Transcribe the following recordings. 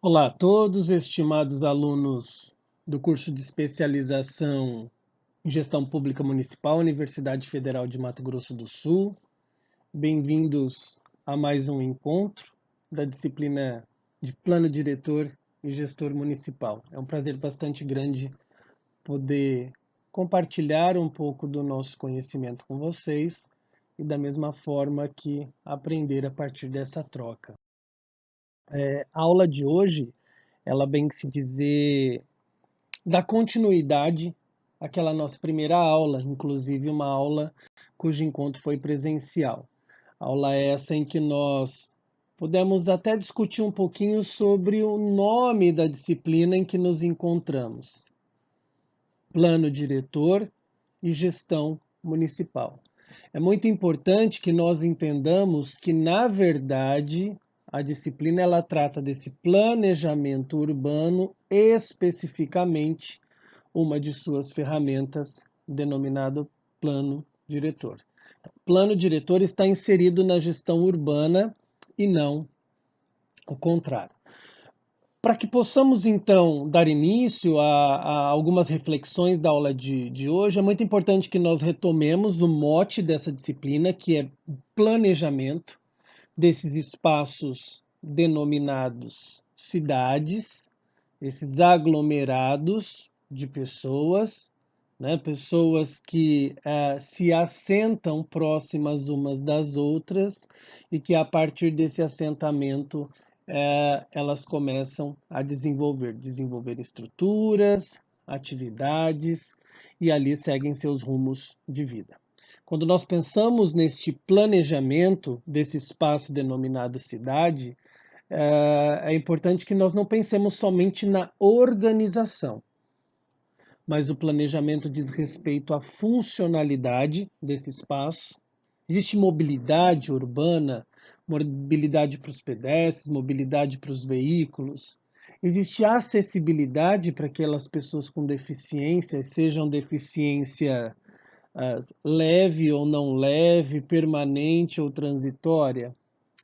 Olá a todos, estimados alunos do curso de especialização em Gestão Pública Municipal, Universidade Federal de Mato Grosso do Sul. Bem-vindos a mais um encontro da disciplina de Plano Diretor e Gestor Municipal. É um prazer bastante grande poder compartilhar um pouco do nosso conhecimento com vocês e da mesma forma que aprender a partir dessa troca. A aula de hoje, ela bem que se dizer, dá continuidade àquela nossa primeira aula, inclusive uma aula cujo encontro foi presencial. Aula essa em que nós pudemos até discutir um pouquinho sobre o nome da disciplina em que nos encontramos: Plano Diretor e Gestão Municipal. É muito importante que nós entendamos que, na verdade, a disciplina ela trata desse planejamento urbano, especificamente uma de suas ferramentas, denominado plano diretor. Plano diretor está inserido na gestão urbana e não o contrário. Para que possamos, então, dar início a algumas reflexões da aula de hoje, é muito importante que nós retomemos o mote dessa disciplina, que é planejamento desses espaços denominados cidades, esses aglomerados de pessoas, né, pessoas que se assentam próximas umas das outras e que, a partir desse assentamento, elas começam a desenvolver estruturas, atividades e ali seguem seus rumos de vida. Quando nós pensamos neste planejamento desse espaço denominado cidade, é importante que nós não pensemos somente na organização, mas o planejamento diz respeito à funcionalidade desse espaço. Existe mobilidade urbana, mobilidade para os pedestres, mobilidade para os veículos. Existe acessibilidade para aquelas pessoas com deficiência, sejam deficiência leve ou não leve, permanente ou transitória.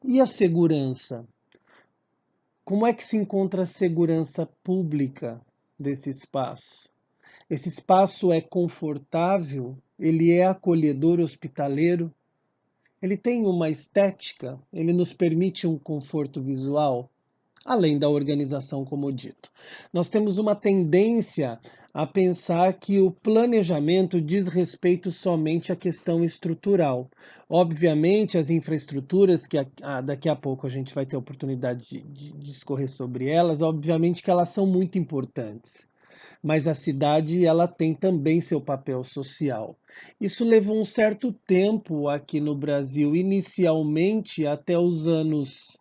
E a segurança? Como é que se encontra a segurança pública desse espaço? Esse espaço é confortável? Ele é acolhedor, hospitaleiro? Ele tem uma estética? Ele nos permite um conforto visual? Além da organização, como dito. Nós temos uma tendência a pensar que o planejamento diz respeito somente à questão estrutural. Obviamente, as infraestruturas, que daqui a pouco a gente vai ter a oportunidade de discorrer sobre elas, obviamente que elas são muito importantes. Mas a cidade ela tem também seu papel social. Isso levou um certo tempo aqui no Brasil, inicialmente até os anos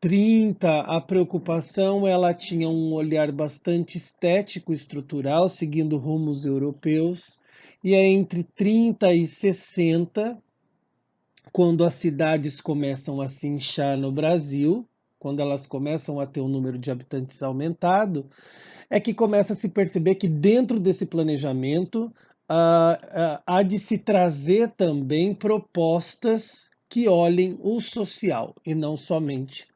30, a preocupação ela tinha um olhar bastante estético estrutural, seguindo rumos europeus, e é entre 30 e 60, quando as cidades começam a se inchar no Brasil, quando elas começam a ter um número de habitantes aumentado, é que começa a se perceber que dentro desse planejamento há de se trazer também propostas que olhem o social e não somente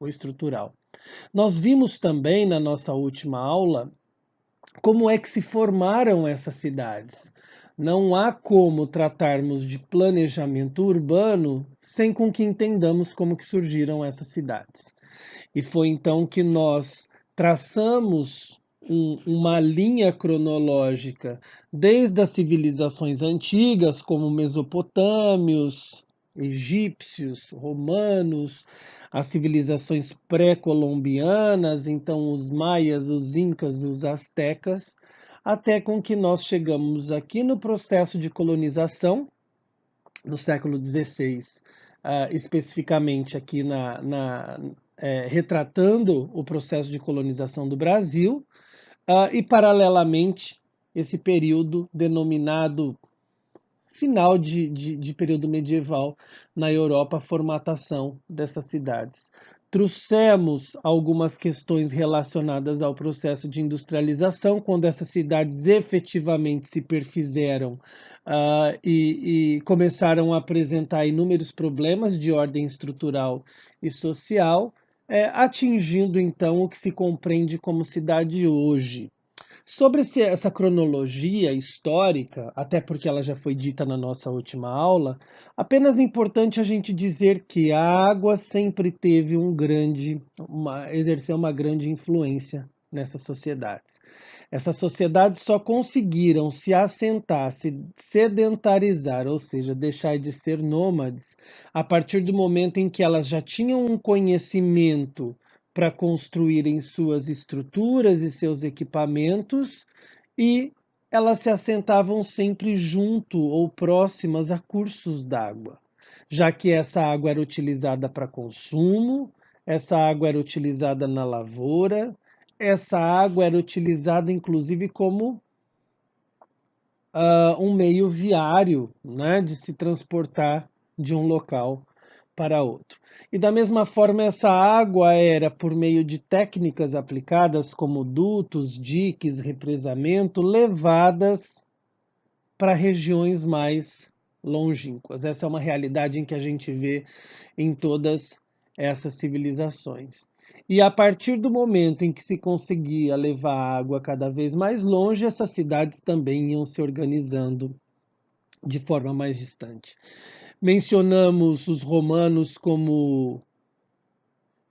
o estrutural. Nós vimos também na nossa última aula como é que se formaram essas cidades. Não há como tratarmos de planejamento urbano sem com que entendamos como que surgiram essas cidades. E foi então que nós traçamos uma linha cronológica desde as civilizações antigas, como mesopotâmios, egípcios, romanos, as civilizações pré-colombianas, então os maias, os incas, os astecas, até com que nós chegamos aqui no processo de colonização, no século XVI, especificamente aqui retratando o processo de colonização do Brasil, e paralelamente esse período denominado final de período medieval na Europa, a formatação dessas cidades. Trouxemos algumas questões relacionadas ao processo de industrialização, quando essas cidades efetivamente se perfizeram e começaram a apresentar inúmeros problemas de ordem estrutural e social, atingindo então o que se compreende como cidade hoje. Sobre essa cronologia histórica, até porque ela já foi dita na nossa última aula, apenas é importante a gente dizer que a água sempre teve exerceu uma grande influência nessas sociedades. Essas sociedades só conseguiram se assentar, se sedentarizar, ou seja, deixar de ser nômades, a partir do momento em que elas já tinham um conhecimento para construírem suas estruturas e seus equipamentos, e elas se assentavam sempre junto ou próximas a cursos d'água, já que essa água era utilizada para consumo, essa água era utilizada na lavoura, essa água era utilizada inclusive como um meio viário, né, de se transportar de um local para outro. E da mesma forma, essa água era, por meio de técnicas aplicadas como dutos, diques, represamento, levadas para regiões mais longínquas. Essa é uma realidade em que a gente vê em todas essas civilizações. E a partir do momento em que se conseguia levar a água cada vez mais longe, essas cidades também iam se organizando de forma mais distante. Mencionamos os romanos como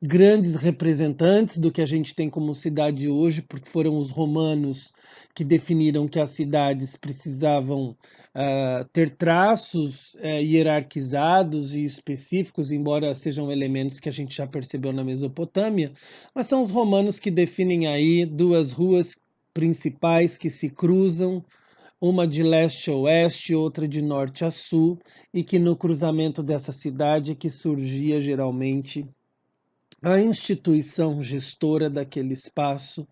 grandes representantes do que a gente tem como cidade hoje, porque foram os romanos que definiram que as cidades precisavam ter traços hierarquizados e específicos, embora sejam elementos que a gente já percebeu na Mesopotâmia, mas são os romanos que definem aí duas ruas principais que se cruzam, uma de leste a oeste, outra de norte a sul, e que no cruzamento dessa cidade que surgia geralmente a instituição gestora daquele espaço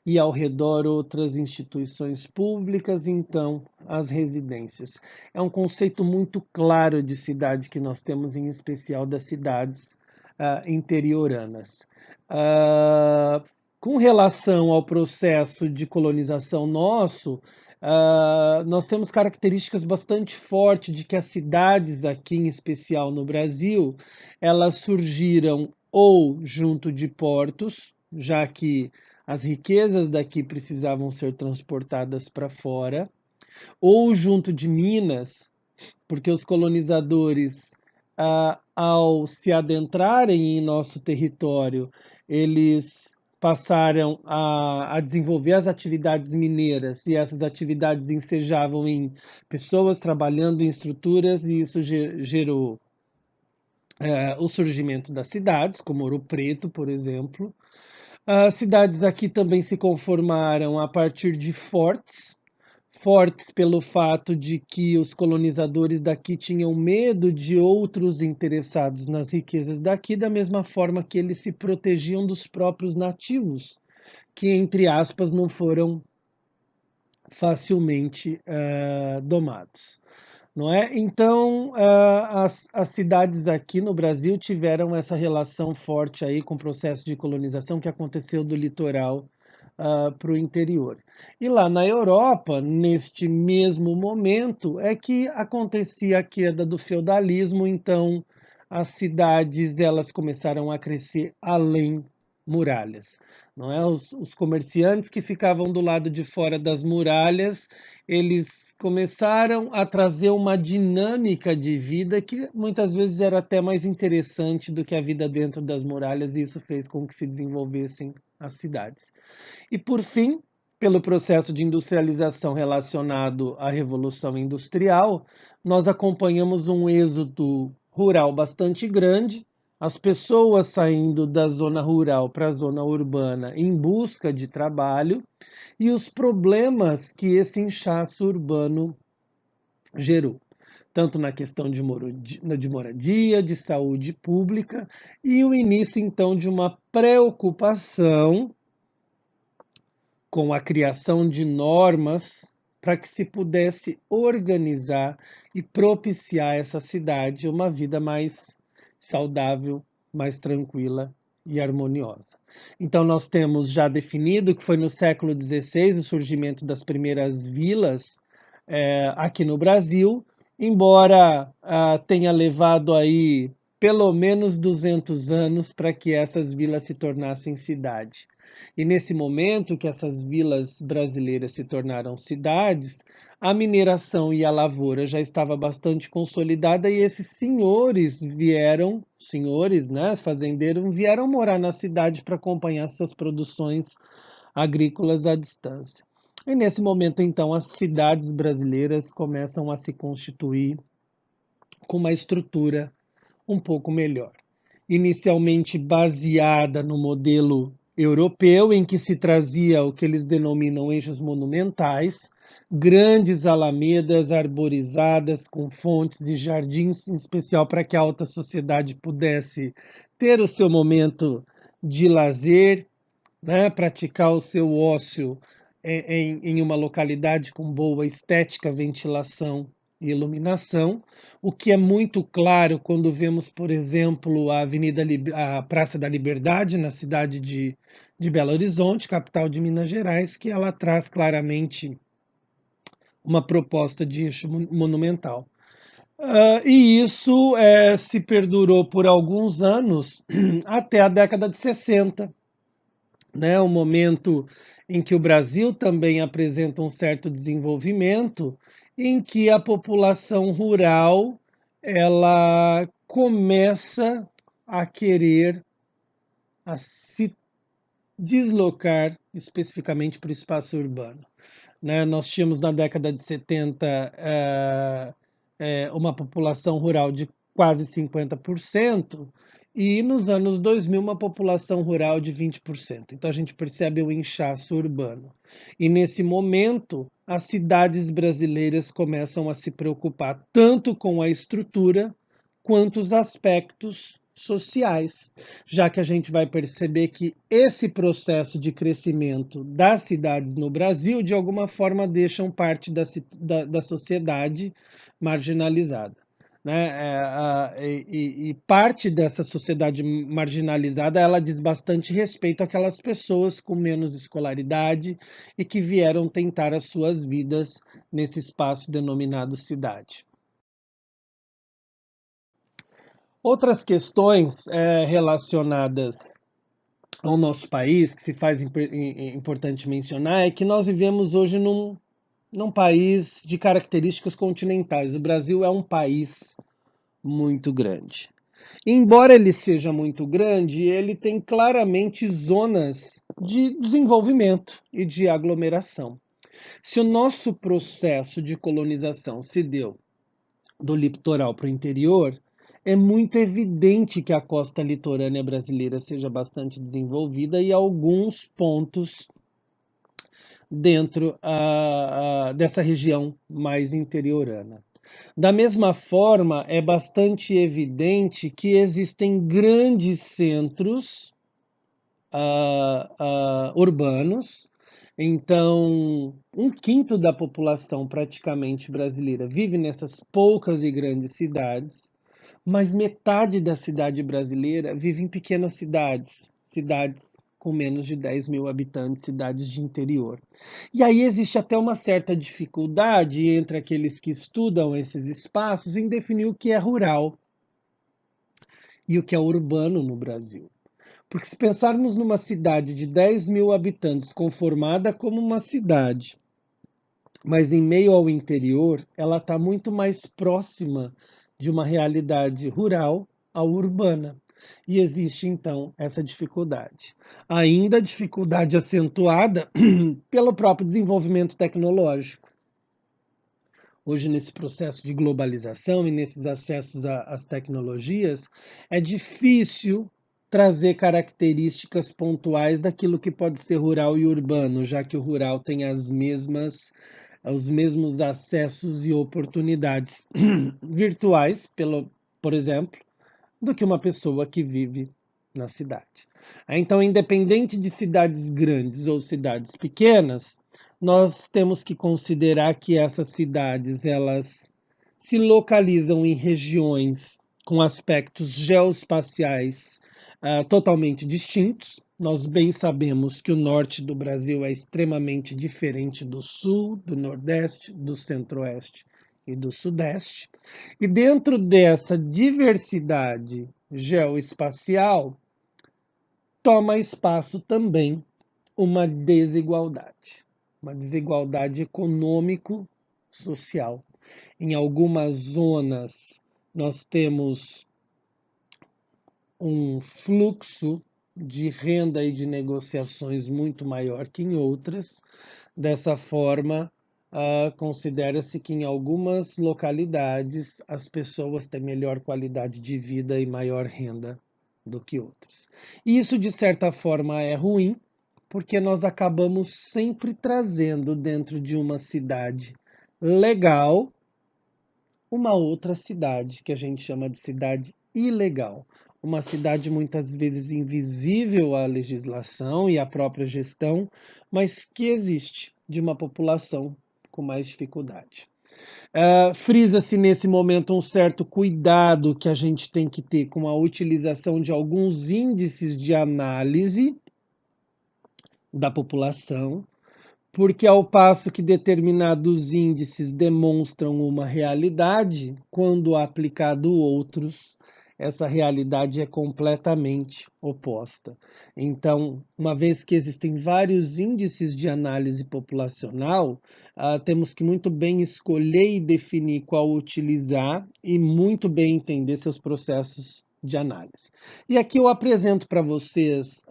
e ao redor outras instituições públicas, então as residências. É um conceito muito claro de cidade que nós temos, em especial das cidades interioranas. Com relação ao processo de colonização nosso, nós temos características bastante fortes de que as cidades aqui, em especial no Brasil, elas surgiram ou junto de portos, já que as riquezas daqui precisavam ser transportadas para fora, ou junto de minas, porque os colonizadores, ao se adentrarem em nosso território, eles passaram a desenvolver as atividades mineiras, e essas atividades ensejavam em pessoas trabalhando em estruturas, e isso gerou o surgimento das cidades, como Ouro Preto, por exemplo. As cidades aqui também se conformaram a partir de fortes, fortes pelo fato de que os colonizadores daqui tinham medo de outros interessados nas riquezas daqui, da mesma forma que eles se protegiam dos próprios nativos, que, entre aspas, não foram facilmente domados. Não é? Então, as cidades aqui no Brasil tiveram essa relação forte aí com o processo de colonização que aconteceu do litoral para o interior. E lá na Europa, neste mesmo momento, é que acontecia a queda do feudalismo, então as cidades elas começaram a crescer além muralhas. Não é? Os comerciantes que ficavam do lado de fora das muralhas, eles começaram a trazer uma dinâmica de vida que muitas vezes era até mais interessante do que a vida dentro das muralhas, e isso fez com que se desenvolvessem as cidades. E por fim, pelo processo de industrialização relacionado à Revolução Industrial, nós acompanhamos um êxodo rural bastante grande, as pessoas saindo da zona rural para a zona urbana em busca de trabalho, e os problemas que esse inchaço urbano gerou, tanto na questão de moradia, de saúde pública, e o início então de uma preocupação com a criação de normas para que se pudesse organizar e propiciar essa cidade uma vida mais saudável, mais tranquila e harmoniosa. Então nós temos já definido que foi no século XVI o surgimento das primeiras vilas aqui no Brasil, embora tenha levado aí pelo menos 200 anos para que essas vilas se tornassem cidade. E nesse momento que essas vilas brasileiras se tornaram cidades, a mineração e a lavoura já estava bastante consolidada e esses senhores vieram, senhores, né, fazendeiros, vieram morar na cidade para acompanhar suas produções agrícolas à distância. E nesse momento, então, as cidades brasileiras começam a se constituir com uma estrutura um pouco melhor. Inicialmente baseada no modelo europeu, em que se trazia o que eles denominam eixos monumentais, grandes alamedas arborizadas com fontes e jardins, em especial para que a alta sociedade pudesse ter o seu momento de lazer, né, praticar o seu ócio em uma localidade com boa estética, ventilação e iluminação, o que é muito claro quando vemos, por exemplo, a Praça da Liberdade, na cidade de Belo Horizonte, capital de Minas Gerais, que ela traz claramente uma proposta de eixo monumental. E isso se perdurou por alguns anos, até a década de 60, né, um momento em que o Brasil também apresenta um certo desenvolvimento, em que a população rural ela começa a querer a se deslocar especificamente para o espaço urbano, né? Nós tínhamos na década de 70 uma população rural de quase 50%, e nos anos 2000 uma população rural de 20%. Então a gente percebe o inchaço urbano. E nesse momento, as cidades brasileiras começam a se preocupar tanto com a estrutura quanto os aspectos sociais, já que a gente vai perceber que esse processo de crescimento das cidades no Brasil, de alguma forma, deixam parte da sociedade marginalizada. Né? E parte dessa sociedade marginalizada, ela diz bastante respeito àquelas pessoas com menos escolaridade e que vieram tentar as suas vidas nesse espaço denominado cidade. Outras questões relacionadas ao nosso país, que se faz importante mencionar, é que nós vivemos hoje num país de características continentais. O Brasil é um país muito grande. Embora ele seja muito grande, ele tem claramente zonas de desenvolvimento e de aglomeração. Se o nosso processo de colonização se deu do litoral para o interior, é muito evidente que a costa litorânea brasileira seja bastante desenvolvida e alguns pontos dentro dessa região mais interiorana. Da mesma forma, é bastante evidente que existem grandes centros urbanos. Então, um quinto da população praticamente brasileira vive nessas poucas e grandes cidades, mas metade da cidade brasileira vive em pequenas cidades, cidades com menos de 10 mil habitantes, cidades de interior. E aí existe até uma certa dificuldade entre aqueles que estudam esses espaços em definir o que é rural e o que é urbano no Brasil. Porque se pensarmos numa cidade de 10 mil habitantes conformada como uma cidade, mas em meio ao interior, ela está muito mais próxima de uma realidade rural à urbana. E existe então essa dificuldade. Ainda a dificuldade acentuada pelo próprio desenvolvimento tecnológico. Hoje, nesse processo de globalização e nesses acessos às tecnologias, é difícil trazer características pontuais daquilo que pode ser rural e urbano, já que o rural tem os mesmos acessos e oportunidades virtuais, por exemplo, do que uma pessoa que vive na cidade. Então, independente de cidades grandes ou cidades pequenas, nós temos que considerar que essas cidades elas se localizam em regiões com aspectos geoespaciais totalmente distintos. Nós bem sabemos que o norte do Brasil é extremamente diferente do sul, do nordeste, do centro-oeste e do Sudeste. E dentro dessa diversidade geoespacial, toma espaço também uma desigualdade econômico-social. Em algumas zonas, nós temos um fluxo de renda e de negociações muito maior que em outras. Dessa forma, considera-se que em algumas localidades as pessoas têm melhor qualidade de vida e maior renda do que outras. E isso, de certa forma, é ruim, porque nós acabamos sempre trazendo dentro de uma cidade legal uma outra cidade, que a gente chama de cidade ilegal. Uma cidade muitas vezes invisível à legislação e à própria gestão, mas que existe de uma população com mais dificuldade. Frisa-se nesse momento um certo cuidado que a gente tem que ter com a utilização de alguns índices de análise da população, porque ao passo que determinados índices demonstram uma realidade, quando aplicado outros, essa realidade é completamente oposta. Então, uma vez que existem vários índices de análise populacional, temos que muito bem escolher e definir qual utilizar e muito bem entender seus processos de análise. E aqui eu apresento para vocês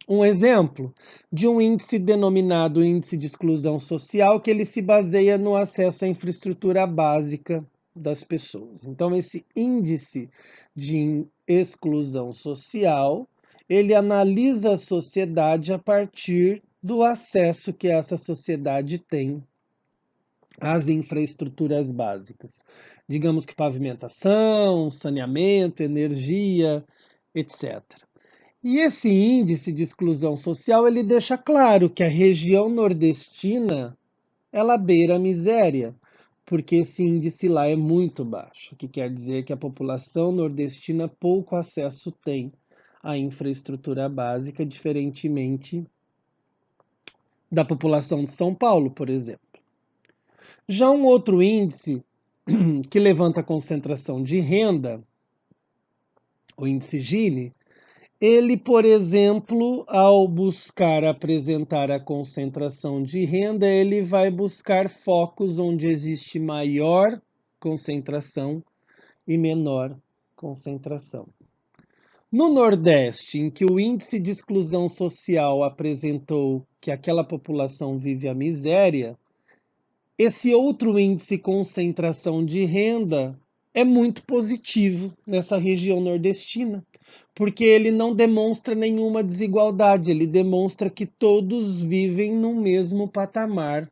um exemplo de um índice denominado índice de exclusão social, que ele se baseia no acesso à infraestrutura básica das pessoas. Então, esse índice de exclusão social, ele analisa a sociedade a partir do acesso que essa sociedade tem às infraestruturas básicas. Digamos que pavimentação, saneamento, energia, etc. E esse índice de exclusão social, ele deixa claro que a região nordestina, ela beira a miséria, porque esse índice lá é muito baixo, o que quer dizer que a população nordestina pouco acesso tem à infraestrutura básica, diferentemente da população de São Paulo, por exemplo. Já um outro índice que levanta a concentração de renda, o índice Gini, ele, por exemplo, ao buscar apresentar a concentração de renda, ele vai buscar focos onde existe maior concentração e menor concentração. No Nordeste, em que o índice de exclusão social apresentou que aquela população vive a miséria, esse outro índice concentração de renda é muito positivo nessa região nordestina, porque ele não demonstra nenhuma desigualdade, ele demonstra que todos vivem no mesmo patamar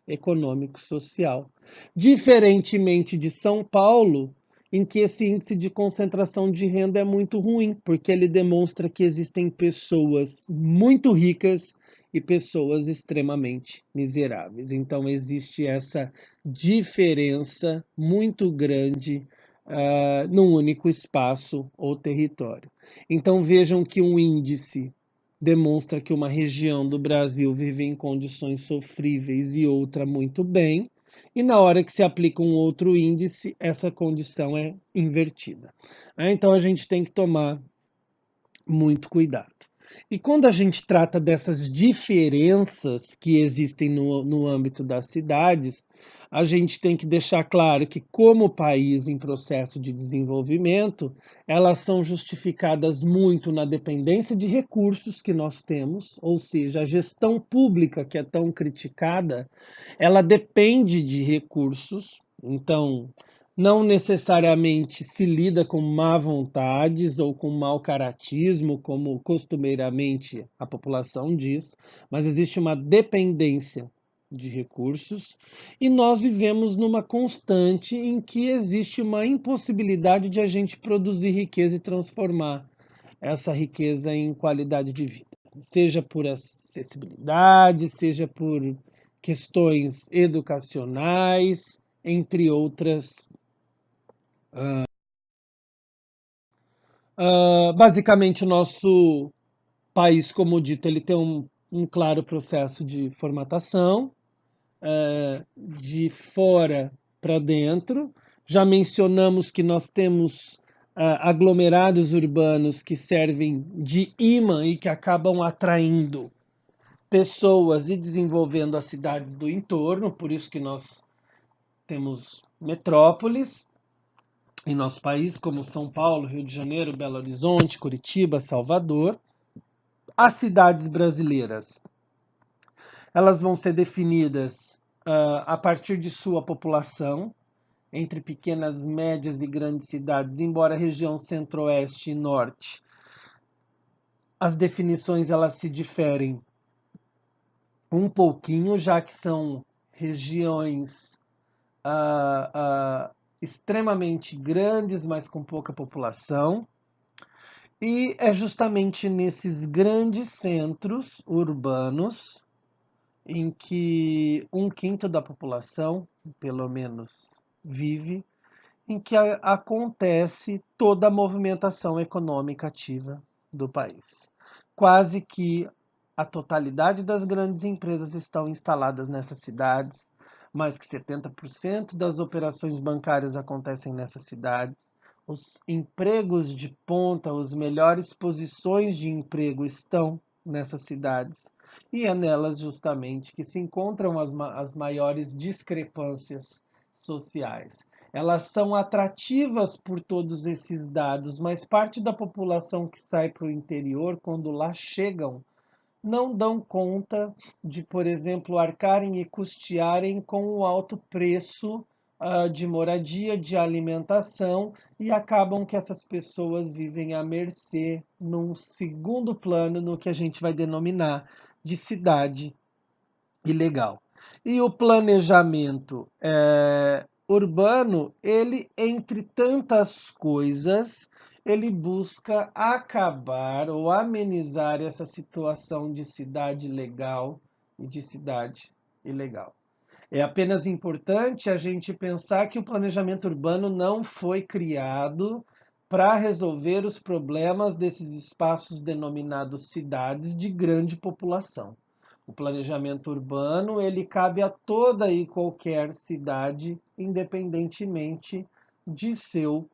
econômico-social. Diferentemente de São Paulo, em que esse índice de concentração de renda é muito ruim, porque ele demonstra que existem pessoas muito ricas e pessoas extremamente miseráveis. Então, existe essa diferença muito grande num único espaço ou território. Então, vejam que um índice demonstra que uma região do Brasil vive em condições sofríveis e outra muito bem, e na hora que se aplica um outro índice, essa condição é invertida. Então, a gente tem que tomar muito cuidado. E quando a gente trata dessas diferenças que existem no âmbito das cidades, a gente tem que deixar claro que, como país em processo de desenvolvimento, elas são justificadas muito na dependência de recursos que nós temos, ou seja, a gestão pública que é tão criticada, ela depende de recursos. Então, não necessariamente se lida com má vontades ou com mau caratismo, como costumeiramente a população diz, mas existe uma dependência de recursos e nós vivemos numa constante em que existe uma impossibilidade de a gente produzir riqueza e transformar essa riqueza em qualidade de vida, seja por acessibilidade, seja por questões educacionais, entre outras. Basicamente, o nosso país, como dito, ele tem um claro processo de formatação. de fora para dentro. Já mencionamos que nós temos aglomerados urbanos que servem de imã e que acabam atraindo pessoas e desenvolvendo as cidades do entorno, por isso que nós temos metrópoles em nosso país, como São Paulo, Rio de Janeiro, Belo Horizonte, Curitiba, Salvador. As cidades brasileiras, elas vão ser definidas a partir de sua população, entre pequenas, médias e grandes cidades, embora a região centro-oeste e norte, as definições elas se diferem um pouquinho, já que são regiões extremamente grandes, mas com pouca população. E é justamente nesses grandes centros urbanos em que 1/5 da população, pelo menos, vive, em que acontece toda a movimentação econômica ativa do país. Quase que a totalidade das grandes empresas estão instaladas nessas cidades, mais que 70% das operações bancárias acontecem nessas cidades. Os empregos de ponta, as melhores posições de emprego estão nessas cidades. E é nelas justamente que se encontram as maiores discrepâncias sociais. Elas são atrativas por todos esses dados, mas parte da população que sai para o interior, quando lá chegam, não dão conta de, por exemplo, arcarem e custearem com o alto preço de moradia, de alimentação, e acabam que essas pessoas vivem à mercê, num segundo plano, no que a gente vai denominar de cidade ilegal. E o planejamento urbano, ele, entre tantas coisas, ele busca acabar ou amenizar essa situação de cidade legal e de cidade ilegal. É apenas importante a gente pensar que o planejamento urbano não foi criado para resolver os problemas desses espaços denominados cidades de grande população. O planejamento urbano, ele cabe a toda e qualquer cidade, independentemente de seu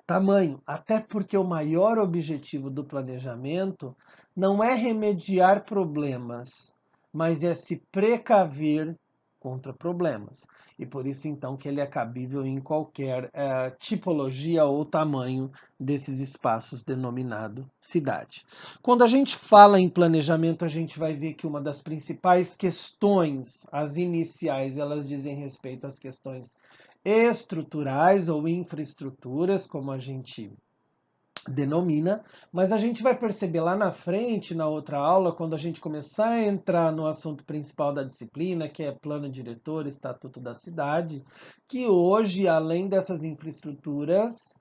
tamanho. Até porque o maior objetivo do planejamento não é remediar problemas, mas é se precaver contra problemas. E por isso, então, que ele é cabível em qualquer tipologia ou tamanho desses espaços denominado cidade. Quando a gente fala em planejamento, a gente vai ver que uma das principais questões, as iniciais, elas dizem respeito às questões estruturais ou infraestruturas, como a gente denomina, mas a gente vai perceber lá na frente, na outra aula, quando a gente começar a entrar no assunto principal da disciplina, que é plano diretor, estatuto da cidade, que hoje, além dessas infraestruturas,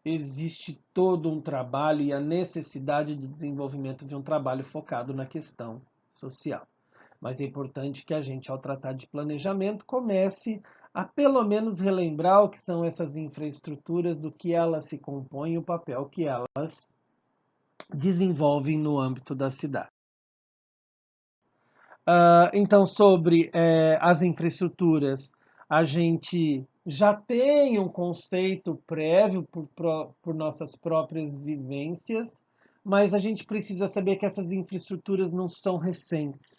existe todo um trabalho e a necessidade de desenvolvimento de um trabalho focado na questão social. Mas é importante que a gente, ao tratar de planejamento, comece a pelo menos relembrar o que são essas infraestruturas, do que elas se compõem e o papel que elas desenvolvem no âmbito da cidade. Então, sobre as infraestruturas, a gente já tem um conceito prévio por nossas próprias vivências, mas a gente precisa saber que essas infraestruturas não são recentes.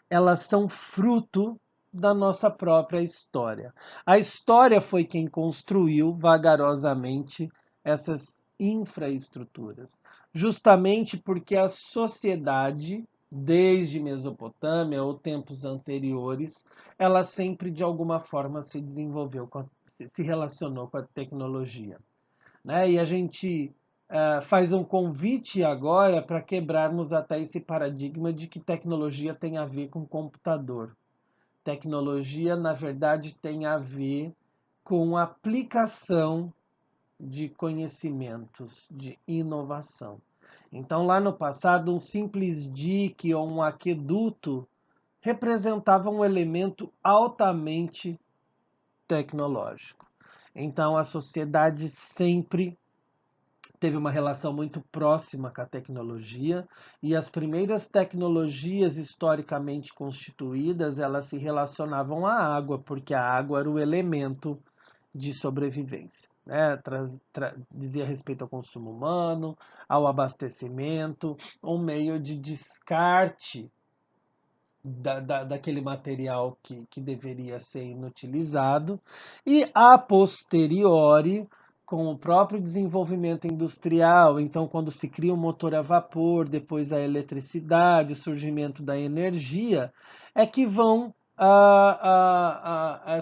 Elas são fruto da nossa própria história. A história foi quem construiu vagarosamente essas infraestruturas, justamente porque a sociedade, desde Mesopotâmia ou tempos anteriores, ela sempre de alguma forma se desenvolveu, se relacionou com a tecnologia, né? E a gente faz um convite agora para quebrarmos até esse paradigma de que tecnologia tem a ver com computador. Tecnologia, na verdade, tem a ver com aplicação de conhecimentos, de inovação. Então, lá no passado, um simples dique ou um aqueduto representava um elemento altamente tecnológico. Então, a sociedade sempre teve uma relação muito próxima com a tecnologia, e as primeiras tecnologias historicamente constituídas, elas se relacionavam à água, porque a água era o elemento de sobrevivência. Né? Dizia respeito ao consumo humano, ao abastecimento, um meio de descarte daquele material que deveria ser inutilizado, e a posteriori, com o próprio desenvolvimento industrial, então quando se cria um motor a vapor, depois a eletricidade, o surgimento da energia, é que vão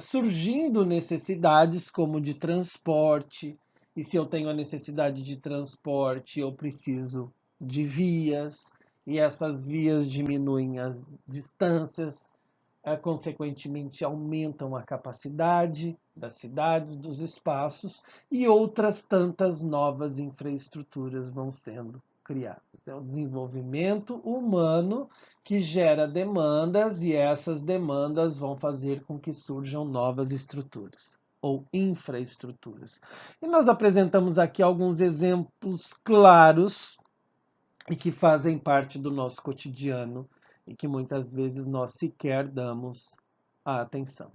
surgindo necessidades como de transporte, e se eu tenho a necessidade de transporte, eu preciso de vias, e essas vias diminuem as distâncias, consequentemente aumentam a capacidade das cidades, dos espaços, e outras tantas novas infraestruturas vão sendo criadas. É o desenvolvimento humano que gera demandas, e essas demandas vão fazer com que surjam novas estruturas ou infraestruturas. E nós apresentamos aqui alguns exemplos claros e que fazem parte do nosso cotidiano e que muitas vezes nós sequer damos a atenção.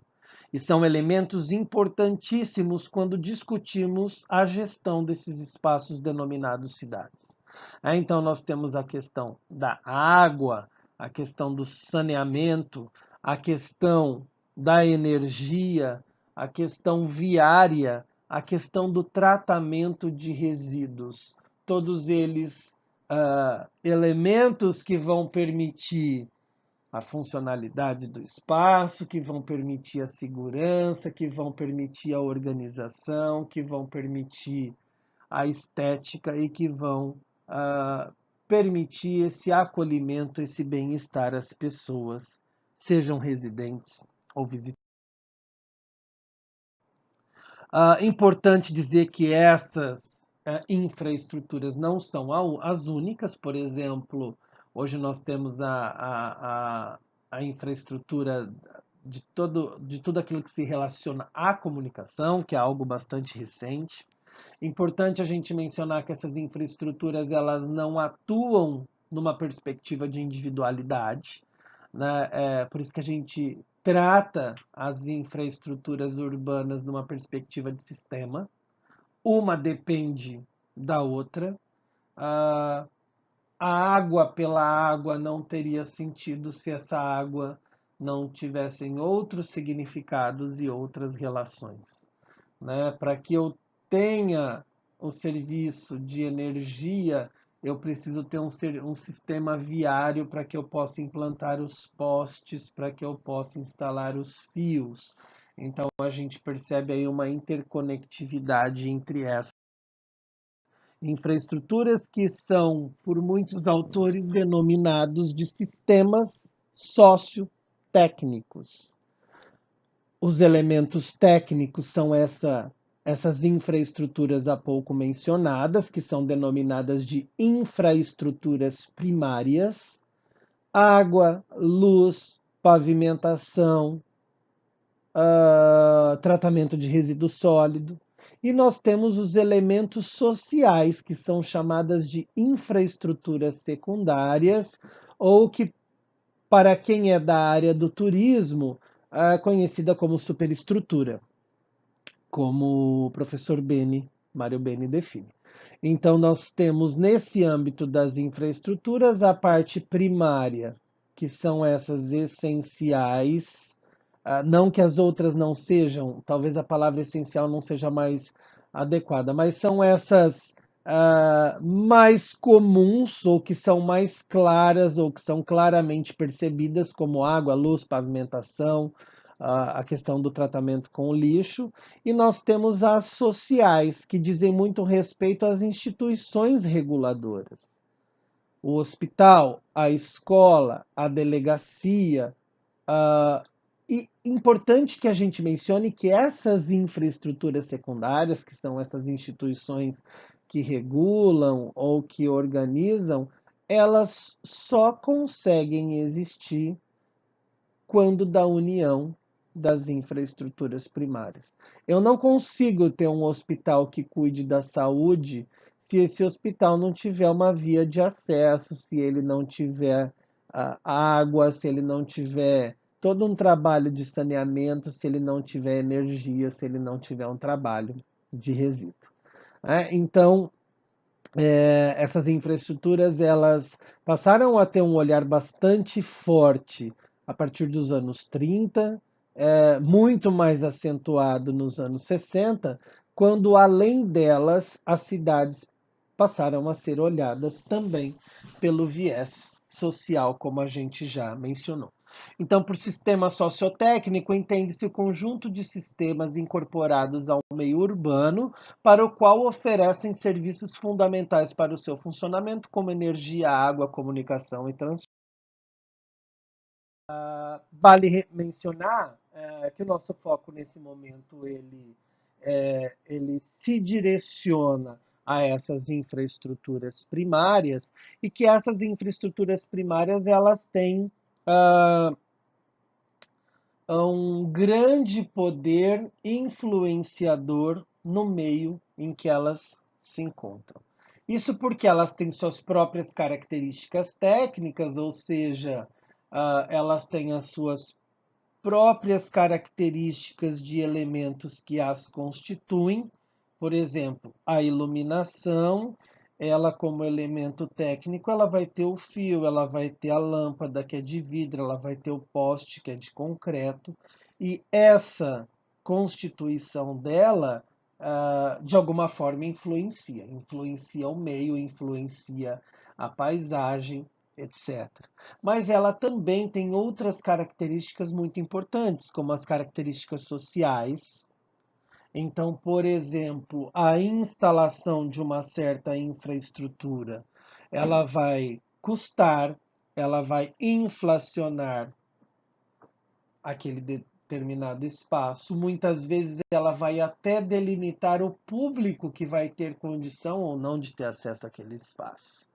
E são elementos importantíssimos quando discutimos a gestão desses espaços denominados cidades. Então, nós temos a questão da água, a questão do saneamento, a questão da energia, a questão viária, a questão do tratamento de resíduos. Todos eles elementos que vão permitir a funcionalidade do espaço, que vão permitir a segurança, que vão permitir a organização, que vão permitir a estética e que vão permitir esse acolhimento, esse bem-estar às pessoas, sejam residentes ou visitantes. Importante dizer que essas infraestruturas não são as únicas. Por exemplo, hoje nós temos a infraestrutura de tudo aquilo que se relaciona à comunicação, que é algo bastante recente. Importante a gente mencionar que essas infraestruturas elas não atuam numa perspectiva de individualidade, né? Por isso que a gente trata as infraestruturas urbanas numa perspectiva de sistema. Uma depende da outra. A água pela água não teria sentido se essa água não tivessem outros significados e outras relações. Né? Para que eu tenha o serviço de energia, eu preciso ter um sistema viário para que eu possa implantar os postes, para que eu possa instalar os fios. Então a gente percebe aí uma interconectividade entre essas infraestruturas que são, por muitos autores, denominados de sistemas sociotécnicos. Os elementos técnicos são essas infraestruturas há pouco mencionadas, que são denominadas de infraestruturas primárias: água, luz, pavimentação, tratamento de resíduo sólido. E nós temos os elementos sociais, que são chamadas de infraestruturas secundárias, ou que, para quem é da área do turismo, conhecida como superestrutura, como o professor Mário Beni define. Então, nós temos nesse âmbito das infraestruturas a parte primária, que são essas essenciais, não que as outras não sejam, talvez a palavra essencial não seja mais adequada, mas são essas mais comuns, ou que são mais claras, ou que são claramente percebidas, como água, luz, pavimentação, a questão do tratamento com o lixo. E nós temos as sociais, que dizem muito respeito às instituições reguladoras. O hospital, a escola, a delegacia. E importante que a gente mencione que essas infraestruturas secundárias, que são essas instituições que regulam ou que organizam, elas só conseguem existir quando da união das infraestruturas primárias. Eu não consigo ter um hospital que cuide da saúde se esse hospital não tiver uma via de acesso, se ele não tiver água, se ele não tiver todo um trabalho de saneamento, se ele não tiver energia, se ele não tiver um trabalho de resíduo. Então, essas infraestruturas elas passaram a ter um olhar bastante forte a partir dos anos 30, muito mais acentuado nos anos 60, quando além delas as cidades passaram a ser olhadas também pelo viés social, como a gente já mencionou. Então, por sistema sociotécnico, entende-se o conjunto de sistemas incorporados ao meio urbano para o qual oferecem serviços fundamentais para o seu funcionamento, como energia, água, comunicação e transporte. Vale mencionar que o nosso foco nesse momento ele se direciona a essas infraestruturas primárias e que essas infraestruturas primárias elas têm um grande poder influenciador no meio em que elas se encontram. Isso porque elas têm suas próprias características técnicas, ou seja, elas têm as suas próprias características de elementos que as constituem. Por exemplo, a iluminação, ela como elemento técnico, ela vai ter o fio, ela vai ter a lâmpada que é de vidro, ela vai ter o poste que é de concreto, e essa constituição dela, de alguma forma, influencia o meio, influencia a paisagem, etc. Mas ela também tem outras características muito importantes, como as características sociais. Então, por exemplo, a instalação de uma certa infraestrutura, ela vai custar, ela vai inflacionar aquele determinado espaço. Muitas vezes ela vai até delimitar o público que vai ter condição ou não de ter acesso àquele espaço.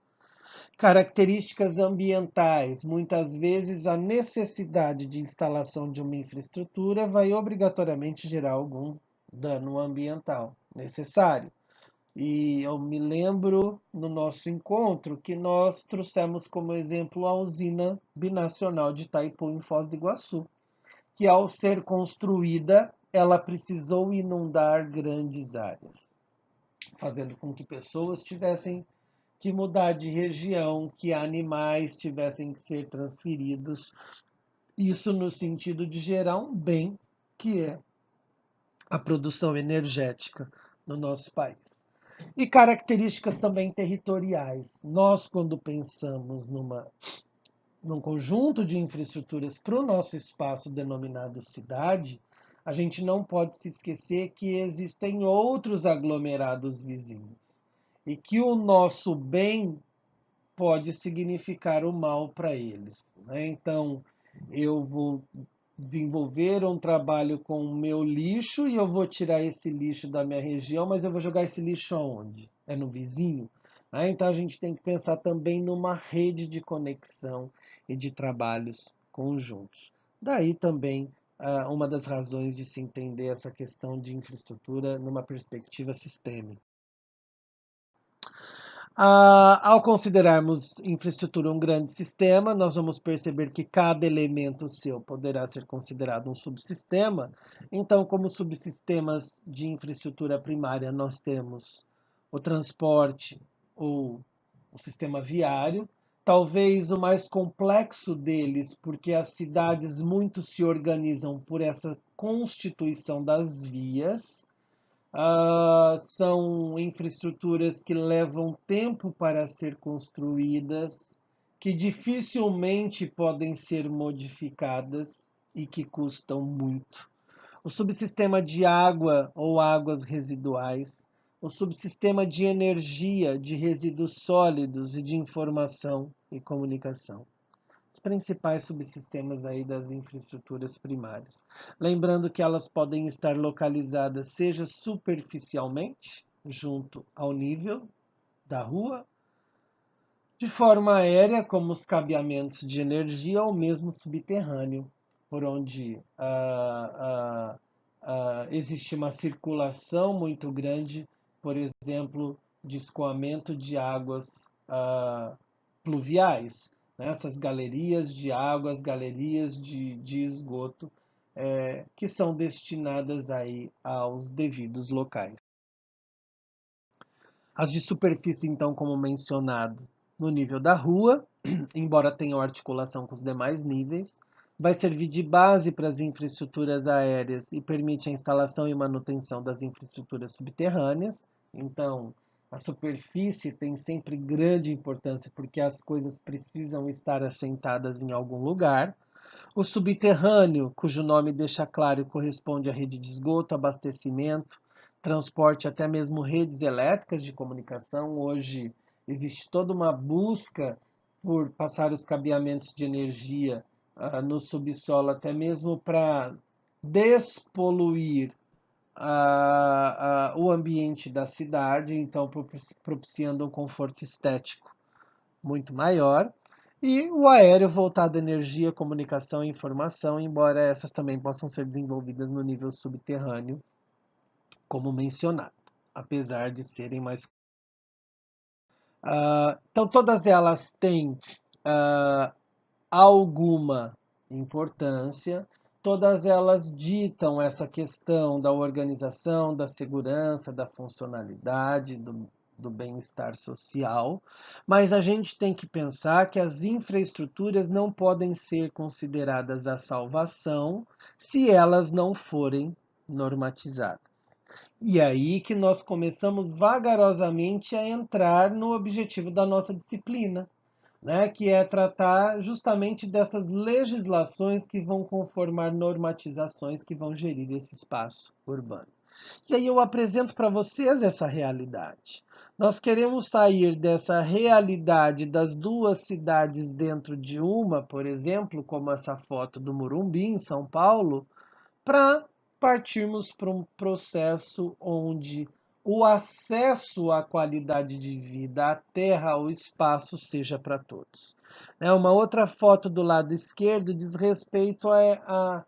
Características ambientais. Muitas vezes a necessidade de instalação de uma infraestrutura vai obrigatoriamente gerar algum dano ambiental necessário. E eu me lembro no nosso encontro que nós trouxemos como exemplo a usina binacional de Itaipu em Foz do Iguaçu, que ao ser construída, ela precisou inundar grandes áreas, fazendo com que pessoas tivessem que mudar de região, que animais tivessem que ser transferidos. Isso no sentido de gerar um bem que é a produção energética no nosso país. E características também territoriais. Nós, quando pensamos num conjunto de infraestruturas para o nosso espaço denominado cidade, a gente não pode se esquecer que existem outros aglomerados vizinhos e que o nosso bem pode significar o mal para eles. Então, eu vou desenvolver um trabalho com o meu lixo e eu vou tirar esse lixo da minha região, mas eu vou jogar esse lixo aonde? É no vizinho? Então, a gente tem que pensar também numa rede de conexão e de trabalhos conjuntos. Daí também uma das razões de se entender essa questão de infraestrutura numa perspectiva sistêmica. Ao considerarmos infraestrutura um grande sistema, nós vamos perceber que cada elemento seu poderá ser considerado um subsistema. Então, como subsistemas de infraestrutura primária, nós temos o transporte ou o sistema viário, talvez o mais complexo deles, porque as cidades muito se organizam por essa constituição das vias. São infraestruturas que levam tempo para ser construídas, que dificilmente podem ser modificadas e que custam muito. O subsistema de água ou águas residuais, o subsistema de energia, de resíduos sólidos e de informação e comunicação. Os principais subsistemas aí das infraestruturas primárias. Lembrando que elas podem estar localizadas seja superficialmente, junto ao nível da rua, de forma aérea, como os cabeamentos de energia, ou mesmo subterrâneo, por onde existe uma circulação muito grande, por exemplo, de escoamento de águas pluviais, né? Essas galerias de águas, galerias de esgoto, que são destinadas aí aos devidos locais. As de superfície, então, como mencionado, no nível da rua, embora tenham articulação com os demais níveis, vai servir de base para as infraestruturas aéreas e permite a instalação e manutenção das infraestruturas subterrâneas. Então, a superfície tem sempre grande importância porque as coisas precisam estar assentadas em algum lugar. O subterrâneo, cujo nome deixa claro, corresponde à rede de esgoto, abastecimento, transporte, até mesmo redes elétricas de comunicação. Hoje existe toda uma busca por passar os cabeamentos de energia no subsolo, até mesmo para despoluir o ambiente da cidade, então propiciando um conforto estético muito maior. E o aéreo voltado à energia, comunicação e informação, embora essas também possam ser desenvolvidas no nível subterrâneo, como mencionado, apesar de serem mais. Então, todas elas têm alguma importância, todas elas ditam essa questão da organização, da segurança, da funcionalidade, do bem-estar social, mas a gente tem que pensar que as infraestruturas não podem ser consideradas a salvação se elas não forem normatizadas. E aí que nós começamos vagarosamente a entrar no objetivo da nossa disciplina, né, que é tratar justamente dessas legislações que vão conformar normatizações que vão gerir esse espaço urbano. E aí eu apresento para vocês essa realidade. Nós queremos sair dessa realidade das duas cidades dentro de uma, por exemplo, como essa foto do Morumbi, em São Paulo, para partirmos para um processo onde o acesso à qualidade de vida, à terra, ao espaço, seja para todos. Uma outra foto do lado esquerdo diz respeito a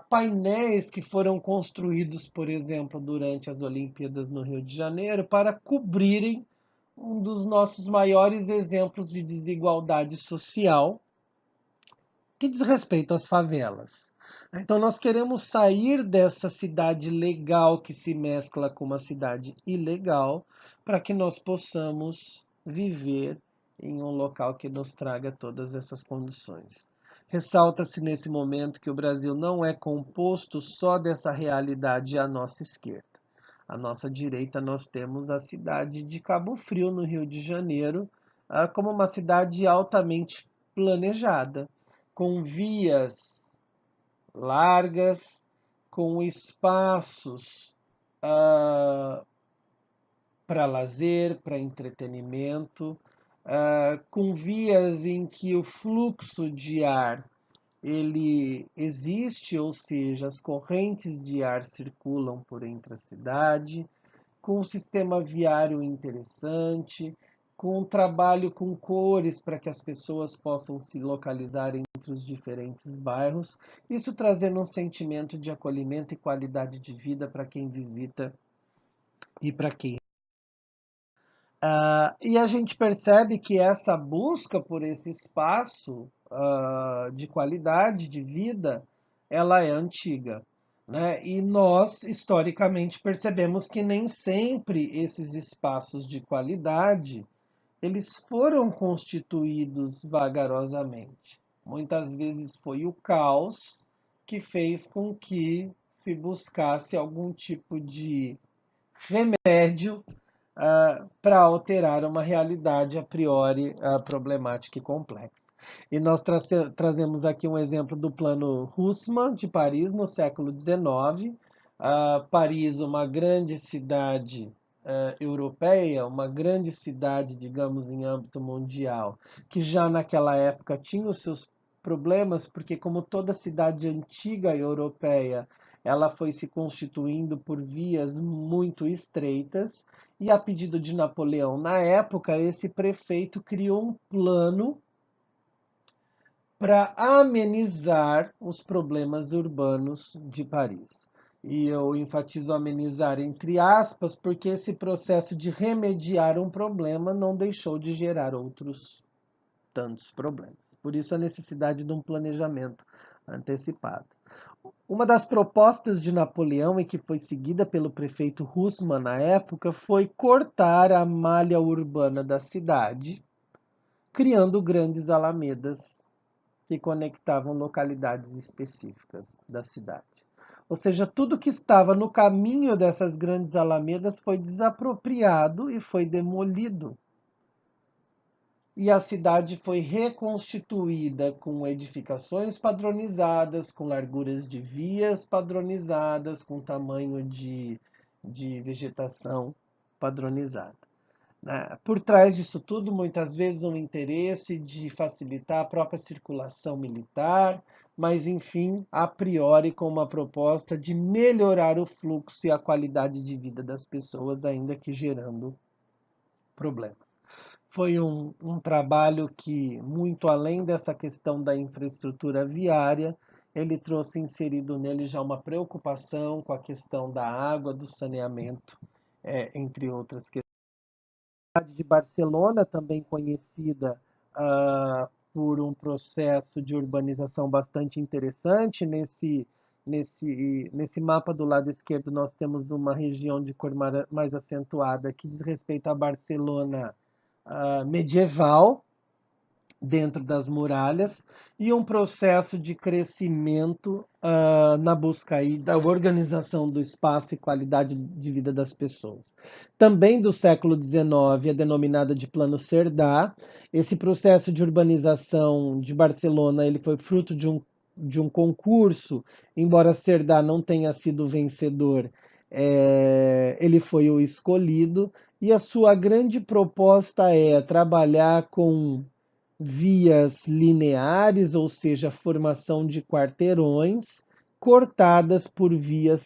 painéis que foram construídos, por exemplo, durante as Olimpíadas no Rio de Janeiro, para cobrirem um dos nossos maiores exemplos de desigualdade social, que diz respeito às favelas. Então, nós queremos sair dessa cidade legal que se mescla com uma cidade ilegal, para que nós possamos viver em um local que nos traga todas essas condições. Ressalta-se nesse momento que o Brasil não é composto só dessa realidade à nossa esquerda. À nossa direita, nós temos a cidade de Cabo Frio, no Rio de Janeiro, como uma cidade altamente planejada, com vias largas, com espaços para lazer, para entretenimento, com vias em que o fluxo de ar ele existe, ou seja, as correntes de ar circulam por entre a cidade, com um sistema viário interessante, com um trabalho com cores para que as pessoas possam se localizar entre os diferentes bairros, isso trazendo um sentimento de acolhimento e qualidade de vida para quem visita e para quem. E a gente percebe que essa busca por esse espaço de qualidade de vida, ela é antiga, né? E nós, historicamente, percebemos que nem sempre esses espaços de qualidade, eles foram constituídos vagarosamente. Muitas vezes foi o caos que fez com que se buscasse algum tipo de remédio para alterar uma realidade a priori problemática e complexa. E nós trazemos aqui um exemplo do plano Haussmann de Paris no século XIX. Paris, uma grande cidade europeia, uma grande cidade, digamos, em âmbito mundial, que já naquela época tinha os seus problemas, porque como toda cidade antiga europeia, ela foi se constituindo por vias muito estreitas, e a pedido de Napoleão, na época, esse prefeito criou um plano para amenizar os problemas urbanos de Paris. E eu enfatizo amenizar entre aspas, porque esse processo de remediar um problema não deixou de gerar outros tantos problemas. Por isso a necessidade de um planejamento antecipado. Uma das propostas de Napoleão e que foi seguida pelo prefeito Husman na época foi cortar a malha urbana da cidade, criando grandes alamedas que conectavam localidades específicas da cidade. Ou seja, tudo que estava no caminho dessas grandes alamedas foi desapropriado e foi demolido. E a cidade foi reconstituída com edificações padronizadas, com larguras de vias padronizadas, com tamanho de vegetação padronizada. Por trás disso tudo, muitas vezes, um interesse de facilitar a própria circulação militar, mas, enfim, a priori, com uma proposta de melhorar o fluxo e a qualidade de vida das pessoas, ainda que gerando problemas. Foi um trabalho que, muito além dessa questão da infraestrutura viária, ele trouxe inserido nele já uma preocupação com a questão da água, do saneamento, entre outras questões. A cidade de Barcelona, também conhecida por um processo de urbanização bastante interessante. Nesse mapa do lado esquerdo, nós temos uma região de cor mais acentuada que diz respeito à Barcelona medieval, dentro das muralhas, e um processo de crescimento na busca aí da organização do espaço e qualidade de vida das pessoas. Também do século XIX, é denominada de Plano Cerdà. Esse processo de urbanização de Barcelona ele foi fruto de um concurso, embora Cerdà não tenha sido vencedor, ele foi o escolhido, e a sua grande proposta é trabalhar com vias lineares, ou seja, formação de quarteirões, cortadas por vias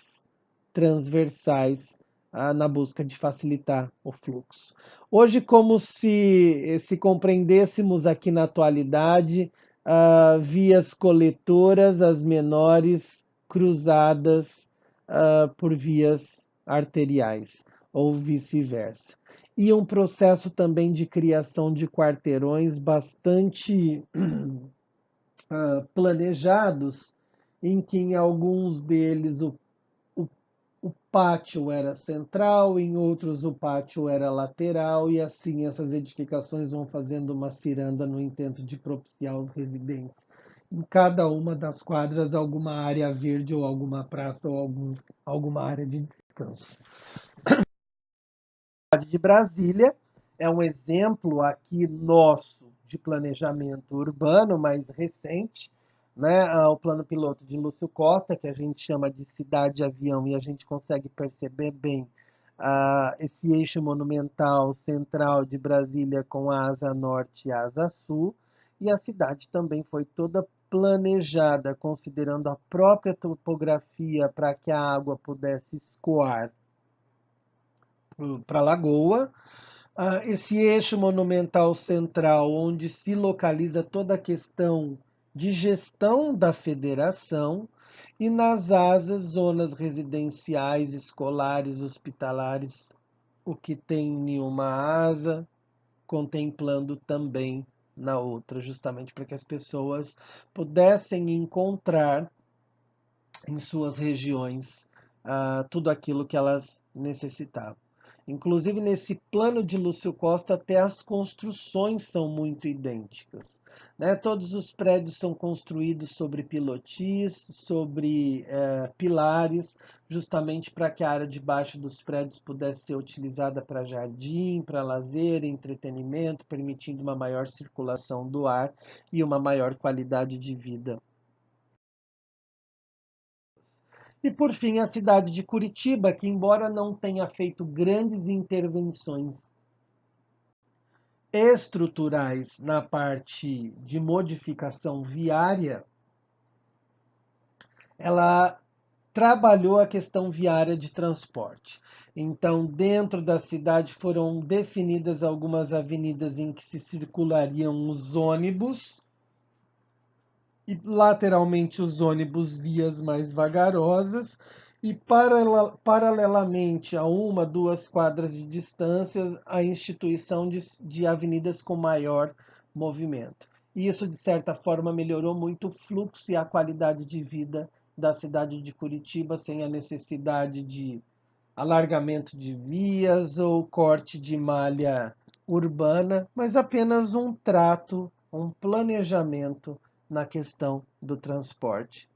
transversais na busca de facilitar o fluxo. Hoje, como se compreendêssemos aqui na atualidade, vias coletoras, as menores, cruzadas por vias arteriais, ou vice-versa. E um processo também de criação de quarteirões bastante planejados, em que em alguns deles o pátio era central, em outros o pátio era lateral, e assim essas edificações vão fazendo uma ciranda no intento de propiciar os residentes. Em cada uma das quadras, alguma área verde ou alguma praça ou alguma área de descanso. A cidade de Brasília é um exemplo aqui nosso de planejamento urbano mais recente, né? O plano piloto de Lúcio Costa, que a gente chama de cidade avião, e a gente consegue perceber bem esse eixo monumental central de Brasília com a asa norte e a asa sul, e a cidade também foi toda planejada, considerando a própria topografia para que a água pudesse escoar para a lagoa. Esse eixo monumental central, onde se localiza toda a questão de gestão da federação, e nas asas, zonas residenciais, escolares, hospitalares, o que tem em uma asa, contemplando também na outra, justamente para que as pessoas pudessem encontrar em suas regiões tudo aquilo que elas necessitavam. Inclusive, nesse plano de Lúcio Costa, até as construções são muito idênticas. Né? Todos os prédios são construídos sobre pilotis, sobre pilares, justamente para que a área de baixo dos prédios pudesse ser utilizada para jardim, para lazer, entretenimento, permitindo uma maior circulação do ar e uma maior qualidade de vida. E, por fim, a cidade de Curitiba, que, embora não tenha feito grandes intervenções estruturais na parte de modificação viária, ela trabalhou a questão viária de transporte. Então, dentro da cidade foram definidas algumas avenidas em que se circulariam os ônibus, e lateralmente os ônibus vias mais vagarosas, e paralelamente a 1, 2 quadras de distância, a instituição de avenidas com maior movimento. E isso, de certa forma, melhorou muito o fluxo e a qualidade de vida da cidade de Curitiba, sem a necessidade de alargamento de vias ou corte de malha urbana, mas apenas um trato, um planejamento na questão do transporte.